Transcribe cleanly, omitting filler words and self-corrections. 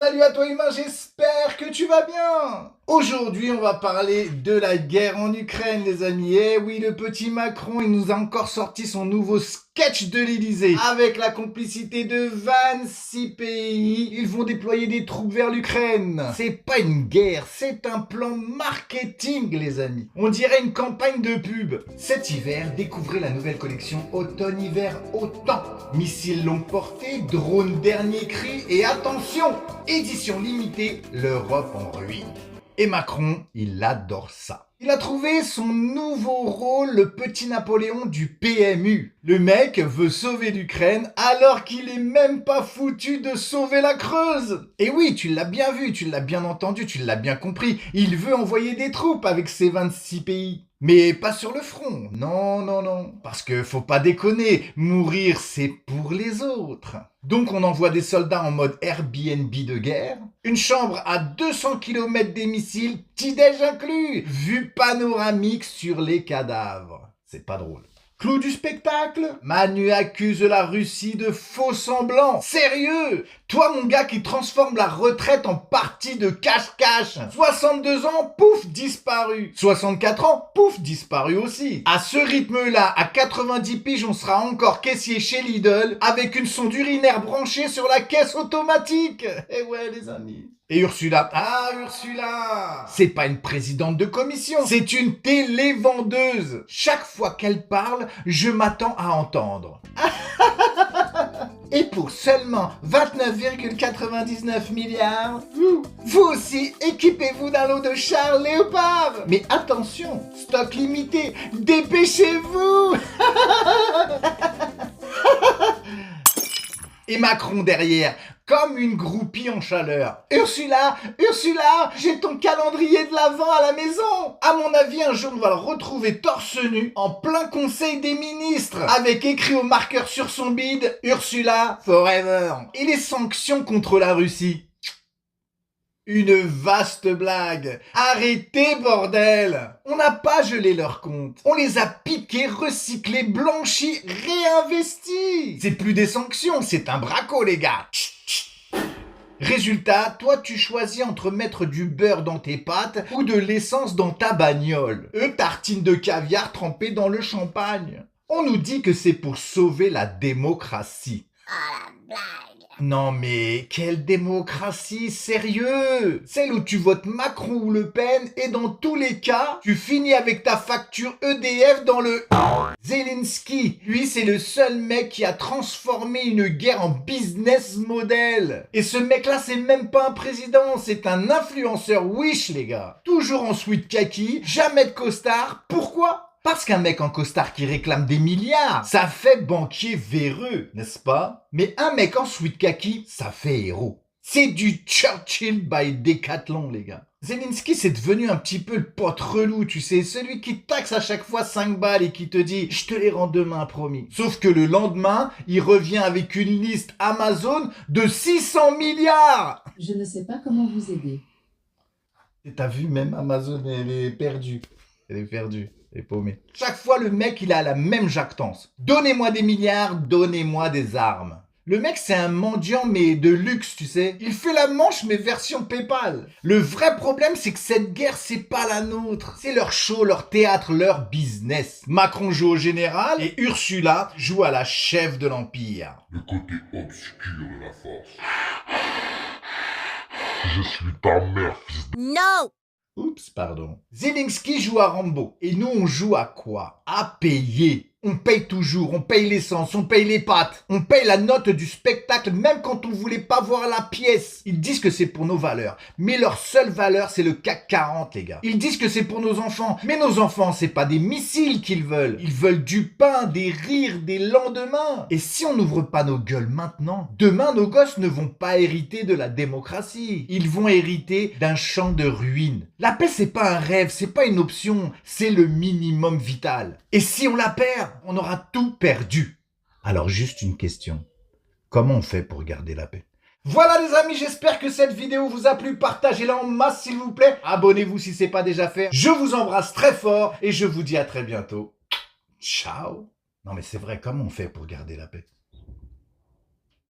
Salut à toi humain, j'espère que tu vas bien. Aujourd'hui, on va parler de la guerre en Ukraine, les amis. Eh oui, le petit Macron, il nous a encore sorti son nouveau sketch de l'Elysée. Avec la complicité de 26 pays, ils vont déployer des troupes vers l'Ukraine. C'est pas une guerre, c'est un plan marketing, les amis. On dirait une campagne de pub. Cet hiver, découvrez la nouvelle collection automne-hiver autant. Missiles longue portée, drones dernier cri et attention, édition limitée, l'Europe en ruine. Et Macron, il adore ça. Il a trouvé son nouveau rôle, le petit Napoléon du PMU. Le mec veut sauver l'Ukraine alors qu'il est même pas foutu de sauver la Creuse. Et oui, tu l'as bien vu, tu l'as bien entendu, tu l'as bien compris. Il veut envoyer des troupes avec ses 26 pays. Mais pas sur le front, non, non, non. Parce que faut pas déconner, mourir c'est pour les autres. Donc on envoie des soldats en mode Airbnb de guerre, une chambre à 200 km des missiles, petit-déj inclus, vue panoramique sur les cadavres. C'est pas drôle. Clou du spectacle, Manu accuse la Russie de faux semblants. Sérieux? Toi mon gars qui transforme la retraite en partie de cache-cache. 62 ans, pouf, disparu. 64 ans, pouf, disparu aussi. À ce rythme-là, à 90 piges, on sera encore caissier chez Lidl avec une sonde urinaire branchée sur la caisse automatique. Eh ouais les amis. Et Ursula, Ursula, c'est pas une présidente de commission, c'est une télévendeuse. Chaque fois qu'elle parle, je m'attends à entendre. Et pour seulement 29,99 milliards, vous aussi équipez-vous d'un lot de chars Léopard. Mais attention, stock limité, dépêchez-vous. Et Macron derrière, comme une groupie en chaleur. Ursula, Ursula, j'ai ton calendrier de l'Avent à la maison. À mon avis, un jour, on va le retrouver torse nu, en plein conseil des ministres, avec écrit au marqueur sur son bide, Ursula forever. Et les sanctions contre la Russie? Une vaste blague. Arrêtez, bordel. On n'a pas gelé leurs comptes. On les a piqués, recyclés, blanchis, réinvestis. C'est plus des sanctions, c'est un braco, les gars. Résultat, toi tu choisis entre mettre du beurre dans tes pâtes ou de l'essence dans ta bagnole. Eux tartines de caviar trempées dans le champagne. On nous dit que c'est pour sauver la démocratie. Oh la blague! Non mais, quelle démocratie, sérieux? Celle où tu votes Macron ou Le Pen et dans tous les cas, tu finis avec ta facture EDF dans le... Zelensky, lui c'est le seul mec qui a transformé une guerre en business model. Et ce mec-là c'est même pas un président, c'est un influenceur Wish les gars. Toujours en sweat kaki, jamais de costard, pourquoi? Parce qu'un mec en costard qui réclame des milliards, ça fait banquier véreux, n'est-ce pas? Mais un mec en sweat kaki, ça fait héros. C'est du Churchill by Decathlon, les gars. Zelensky, c'est devenu un petit peu le pote relou, tu sais, celui qui taxe à chaque fois 5 balles et qui te dit « je te les rends demain, promis ». Sauf que le lendemain, il revient avec une liste Amazon de 600 milliards. Je ne sais pas comment vous aider. Et t'as vu, même Amazon, elle est perdue. Elle est perdue. Et paumé. Chaque fois, le mec, il a la même jactance. Donnez-moi des milliards, donnez-moi des armes. Le mec, c'est un mendiant, mais de luxe, tu sais. Il fait la manche, mais version PayPal. Le vrai problème, c'est que cette guerre, c'est pas la nôtre. C'est leur show, leur théâtre, leur business. Macron joue au général et Ursula joue à la chef de l'Empire. Le côté obscur de la force. Je suis ta mère, fils de... No! Oups, pardon. Zelensky joue à Rambo. Et nous, on joue à quoi? À payer. On paye toujours, on paye l'essence, on paye les pâtes, on paye la note du spectacle même quand on voulait pas voir la pièce. Ils disent que c'est pour nos valeurs, mais leur seule valeur c'est le CAC 40 les gars. Ils disent que c'est pour nos enfants, mais nos enfants c'est pas des missiles qu'ils veulent. Ils veulent du pain, des rires, des lendemains. Et si on n'ouvre pas nos gueules maintenant, demain nos gosses ne vont pas hériter de la démocratie. Ils vont hériter d'un champ de ruines. La paix c'est pas un rêve, c'est pas une option, c'est le minimum vital. Et si on la perd, on aura tout perdu. Alors juste une question. Comment on fait pour garder la paix? Voilà les amis, j'espère que cette vidéo vous a plu. Partagez-la en masse s'il vous plaît. Abonnez-vous si ce n'est pas déjà fait. Je vous embrasse très fort et je vous dis à très bientôt. Ciao. Non mais c'est vrai, comment on fait pour garder la paix?